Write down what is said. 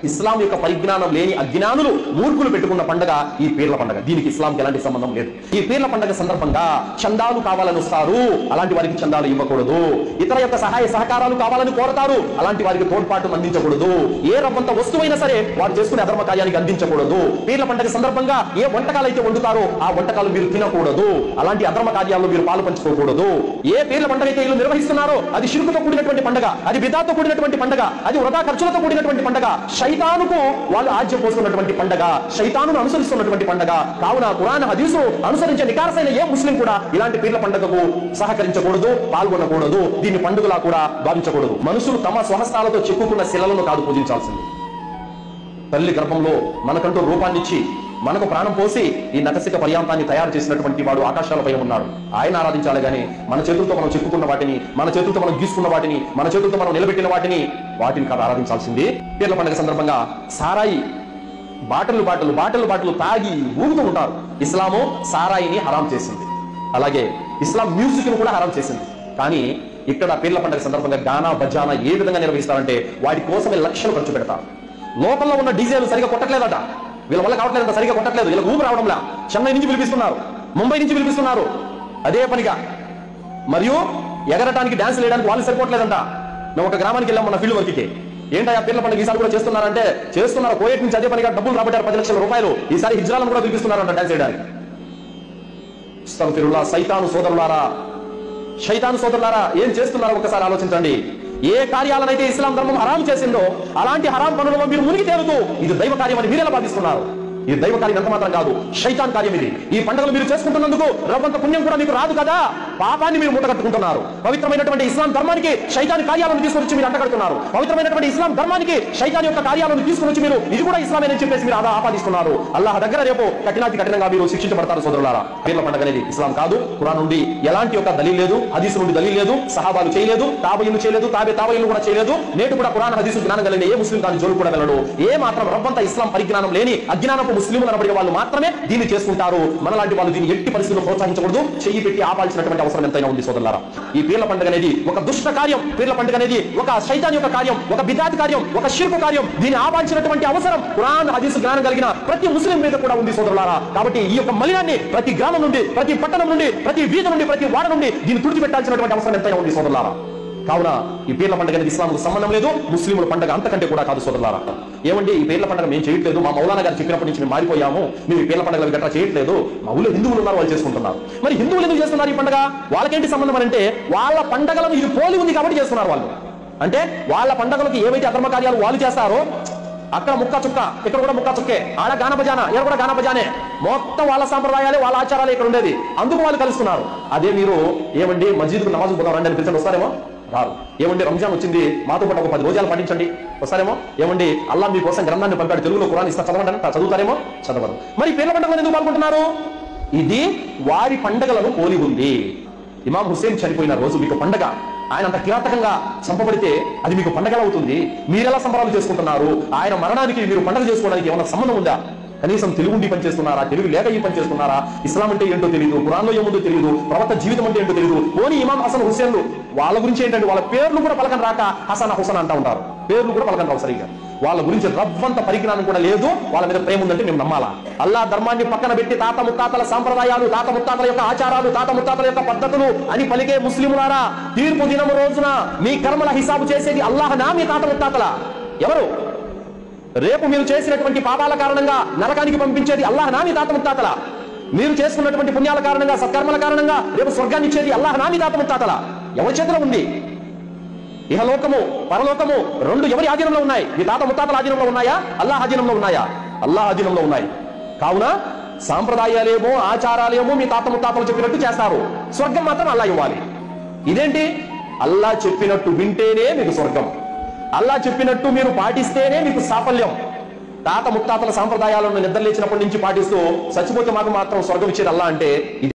ఇస్లాం యొక్క పరిజ్ఞానం లేని అజ్ఞానులు మూర్ఖులు పెట్టుకున్న పండుగ ఈ పీర్ల పండుగ. దీనికి ఇస్లాంకి ఎలాంటి సంబంధం లేదు. ఈ పీర్ల పండుగ సందర్భంగా చందాలు కావాలని వస్తారు, అలాంటి వారికి చందాలు ఇవ్వకూడదు. ఇతర యొక్క సహాయ సహకారాలు కావాలని కోరతారు, అలాంటి వారికి తోడ్పాటు అందించకూడదు. ఏ రవ్వంత వస్తువైనా సరే వారు చేసుకునే అధర్మ కార్యానికి అందించకూడదు. పీర్ల పండుగ సందర్భంగా ఏ వంటకాలు అయితే వండుతారో ఆ వంటకాలు మీరు తినకూడదు. అలాంటి అధర్మ కార్యాల్లో మీరు పాలు పంచుకోకూడదు. ఏ పీర్ల పండుగ అయితే వీళ్ళు నిర్వహిస్తున్నారో అది షిర్కుతో కూడినటువంటి పండుగ, అది బిదాతో కూడినటువంటి పండుగ, అది వృధా ఖర్చులతో కూడినటువంటి పండుగ, శైతానుకు వాళ్ళు ఆజ్యం పోస్తున్నటువంటి పండుగ, శైతానును అనుసరిస్తున్నటువంటి పండుగ. కావున ఖురాన్ హదీసు అనుసరించే నికారసైన ఏ ముస్లిం కూడా ఇలాంటి పీర్ల పండుగకు సహకరించకూడదు, పాల్గొనకూడదు, దీన్ని పండుగలా కూడా భావించకూడదు. మనుషులు తమ స్వహస్తాలతో చెక్కుకున్న శిలలను కాదు పూజించాల్సింది. తల్లి గర్భంలో మనకంటూ రూపాన్నిచ్చి మనకు ప్రాణం పోసి ఈ నటసిక పర్యాంతాన్ని తయారు చేసినటువంటి వాడు ఆకాశాలపై ఉన్నాడు, ఆయన ఆరాధించాలి. గానీ మన చేతులతో మనం చెప్పుకున్న వాటిని, మన చేతులతో మనం గీసుకున్న వాటిని, మన చేతులతో మనం నిలబెట్టిన వాటిని కాదు ఆరాధించాల్సింది. పీర్ల పండుగ సందర్భంగా సారాయి బాటలు తాగి ఊగుతూ ఉంటారు. ఇస్లాము సారాయిని హరాం చేసింది, అలాగే ఇస్లాం మ్యూజిక్ ను కూడా హరాం చేసింది. కానీ ఇక్కడ పీర్ల పండుగ సందర్భంగా గానా బజానా ఏ విధంగా నిర్వహిస్తారంటే వాటి కోసమే లక్షలు ఖర్చు పెడతారు. లోకల్లో ఉన్న డీజేలు సరిగా కొట్టట్లేదట, వీళ్ళ వల్ల కావట్లేదు, సరిగా కొట్టట్లేదు, వీళ్ళకి ఊపు రావడంలా. చెన్నై నుంచి పిలిపిస్తున్నారు, ముంబై నుంచి పిలిపిస్తున్నారు అదే పనిగా. మరియు ఎగరటానికి డాన్స్ వేయడానికి వాళ్ళు సరిపోవట్లేదంట. మేము ఒక గ్రామానికి వెళ్ళాం మన ఫీల్డ్ వర్క్కి. ఏంటా పీర్ల పండుగ ఈసారి కూడా చేస్తున్నారంటే, చేస్తున్నారు. కోయేట్ నుంచి అదే పనిగా డబ్బులు రాబట్టారు 10 లక్షల రూపాయలు. ఈసారి హిజ్రాలను కూడా పిలిపిస్తున్నారంట డాన్స్ వేయడానికి. అస్తగ్ఫిరుల్లాహ్. శైతాను సోదరులారా ఏం చేస్తున్నారో ఒకసారి ఆలోచించండి. ఏ కార్యాలనైతే ఇస్లాం ధర్మం హరాం చేసిందో అలాంటి హరాం పనులలో మీరు మునిగి తేలుతూ ఇది దైవ కార్యం అని మీరెలా భావిస్తున్నారు? ఇది దైవ కార్యం ఎంత మాత్రం కాదు, శైతాన్ కార్యం ఇది. ఈ పండుగలు మీరు చేసుకుంటున్నందుకు రవ్వంత పుణ్యం కూడా మీకు రాదు కదా, పాపాన్ని మీరు మూటగట్టుకుంటున్నారు. పవిత్రమైనటువంటి ఇస్లాం ధర్మానికి శైతాన్ కార్యాలను తీసుకొచ్చి మీరు అంటగడుతున్నారు. పవిత్రమైనటువంటి ఇస్లాం ధర్మానికి శైతాన్ యొక్క కార్యాలను తీసుకొచ్చి మీరు ఇది కూడా ఇస్లామేనని చెప్పేసి మీరు ఆపాదిస్తున్నారు. అల్లాహ్ దగ్గర రేపు కఠినంగా మీరు శిక్షించబడతారు సోదరులారా. పీర్ల పండుగ అనేది ఇస్లాం కాదు, ఖురాన్ నుండి ఎలాంటి యొక్క దలీల్ లేదు, హదీసు నుండి దలీల్ లేదు, సహాబాలు చేయలేదు, తాబయిలు చేయలేదు, తాబయిలు కూడా చేయలేదు. నేటి కూడా ఖురాన్ హదీసు జ్ఞానం కలిగిన ఏ ముస్లిం దాని జోలు కూడా వెళ్ళడు. ఏ మాత్రం రవ్వంత ఇస్లాం పరిజ్ఞానం లేని అజ్ఞానపు ముస్లింలు అనబడే వాళ్ళు మాత్రమే దీన్ని చేసుకుంటారు. మనలాంటి వాళ్ళు దీన్ని ఎట్టి పరిస్థితుల్లో ప్రోత్సహించకూడదు, చెయ్యి పెట్టి ఆపాల్సినటువంటి అవసరం ఎంతైనా ఉంది సోదరులారా. ఈ పీర్ల పండుగ అనేది ఒక దుష్ట కార్యం, పీర్ల పండుగ అనేది ఒక శైతాన్ యొక్క కార్యం, ఒక బిదాత్ కార్యం, ఒక షిర్కు కార్యం. దీన్ని ఆపాల్సినటువంటి అవసరం ఖురాన్ హదీసు జ్ఞానం కలిగిన ప్రతి ముస్లిం మీద కూడా ఉంది సోదరులారా. కాబట్టి ఈ యొక్క మలినాన్ని ప్రతి గ్రామం నుండి, ప్రతి పట్టణం నుండి, ప్రతి వీధి నుండి, ప్రతి వాడ నుండి దీన్ని తుడిచిపెట్టాల్సినటువంటి అవసరం ఎంతైనా ఉంది సోదరులారా. కావున ఈ పీర్ల పండుగ అనేది ఇస్లాంకు సంబంధం లేదు, ముస్లింల పండుగ అంతకంటే కూడా కాదు సోదరులారా. ఏమండి ఈ పీర్ల పండుగ మేము చేయట్లేదు, మా మౌలానా గారు చెప్పినప్పటి నుంచి మేము మారిపోయాము, మేము ఈ పీర్ల పండుగలు గట్రా చేయట్లేదు, మా ఊళ్ళో హిందువులు ఉన్నారు వాళ్ళు చేసుకుంటున్నారు. మరి హిందువులు ఎందుకు చేస్తున్నారు ఈ పండుగ? వాళ్ళకేంటి సంబంధం అంటే వాళ్ళ పండుగలను ఇది పోలి ఉంది కాబట్టి చేస్తున్నారు వాళ్ళు. అంటే వాళ్ళ పండుగలకు ఏవైతే అధర్మ కార్యాలు వాళ్ళు చేస్తారో అక్కడ ముక్క చుక్క, ఇక్కడ కూడా ముక్క చుక్కే, ఆడ గాన బజానా, ఇక్కడ కూడా గాన బజానే, మొత్తం వాళ్ళ సాంప్రదాయాలే వాళ్ళ ఆచారాలే ఇక్కడ ఉండేది. అందుకు వాళ్ళు కలుస్తున్నారు. అదే మీరు ఏమండి మస్జిద్కు నమాజ్ పోదాం రండి అని పిలిచండి, వస్తారేమో? రారు. ఏమండి రంజాన్ వచ్చింది మాతో పాటు ఒక 10 రోజులు పాటించండి, వస్తారేమో? ఏమండి అల్లాహ్ మీకోసం గ్రంథాన్ని పంపాడు, తెలుగులో ఖురాన్ ఇస్తా చదవండి అంటే చదువుతారేమో? చదవరు. మరి పీర్ల పండుగలు ఎందుకు పాల్గొంటున్నారు? ఇది వారి పండుగలను పోలి ఉంది. ఇమాం హుస్సేన్ చనిపోయిన రోజు మీకు పండగ, ఆయన అంత కిరాతకంగా చంపబడితే అది మీకు పండగ అవుతుంది. మీరెలా సంబరాలు చేసుకుంటున్నారు? ఆయన మరణానికి మీరు పండగ చేసుకోవడానికి ఏమైనా సంబంధం ఉందా? కనీసం తెలుగు ఉండి పనిచేస్తున్నారా? తెలుగు లేక ఈ పని చేస్తున్నారా? ఇస్లాం అంటే ఏంటో తెలియదు, ఖురాన్లో ఏముందో తెలియదు, ప్రవక్త జీవితం అంటే ఏంటో తెలియదు. ఓని ఇమాం హసన్ హుస్సేన్లు వాళ్ళ గురించి ఏంటంటే వాళ్ళ పేర్లు కూడా పలకని రాక హసన్ హుసన్ అంటూ ఉంటారు. పేర్లు కూడా పలకని రావు సరిగ్గా. వాళ్ళ గురించి రవ్వంత పరిజ్ఞానం కూడా లేదు. వాళ్ళ మీద ప్రేమ ఉందంటే మేము నమ్మాలా? అల్లాహ్ ధర్మాన్ని పక్కన పెట్టి తాత ముత్తాతల సాంప్రదాయాలు, తాత ముత్తాతల యొక్క ఆచారాలు, తాత ముత్తాతల యొక్క పద్ధతులు అని పలికే ముస్లిములారా, తీర్పు దినం రోజున మీ కర్మల హిసాబు చేసేది అల్లాహ్ నా మీ తాత ముత్తాతల? ఎవరు? రేపు మీరు చేసినటువంటి పాపాల కారణంగా నరకానికి పంపించేది అల్లాహ్ నా మీ తాత ముత్తాతల? మీరు చేసుకున్నటువంటి పుణ్యాల కారణంగా, సత్కర్మల కారణంగా రేపు స్వర్గాన్ని ఇచ్చేది అల్లాహ్ నా మీ తాత ముత్తాతల? ఎవరి చేతిలో ఉంది? ఇహలోకము పరలోకము రెండు ఎవరి ఆధీనంలో ఉన్నాయి? మీ తాత ముత్తాతల ఆధీనంలో ఉన్నాయా? అల్లాహ్ ఆధీనంలో ఉన్నాయా? అల్లాహ్ ఆధీనంలో ఉన్నాయి. కావున సాంప్రదాయాలేమో ఆచారాలేమో మీ తాత ముత్తాతలు చెప్పినట్టు చేస్తారు, స్వర్గం మాత్రం అల్లాహ్ ఇవ్వాలి. ఇదేంటి? అల్లాహ్ చెప్పినట్టు వింటేనే మీకు స్వర్గం, అల్లాహ్ చెప్పినట్టు మీరు పాటిస్తేనే మీకు సాఫల్యం. తాత ముత్తాతల సాంప్రదాయాలను నిద్రలేచినప్పటి నుంచి పాటిస్తూ చచ్చిపోతే మాకు మాత్రం స్వర్గం ఇచ్చేది అల్లాహ్ అంటే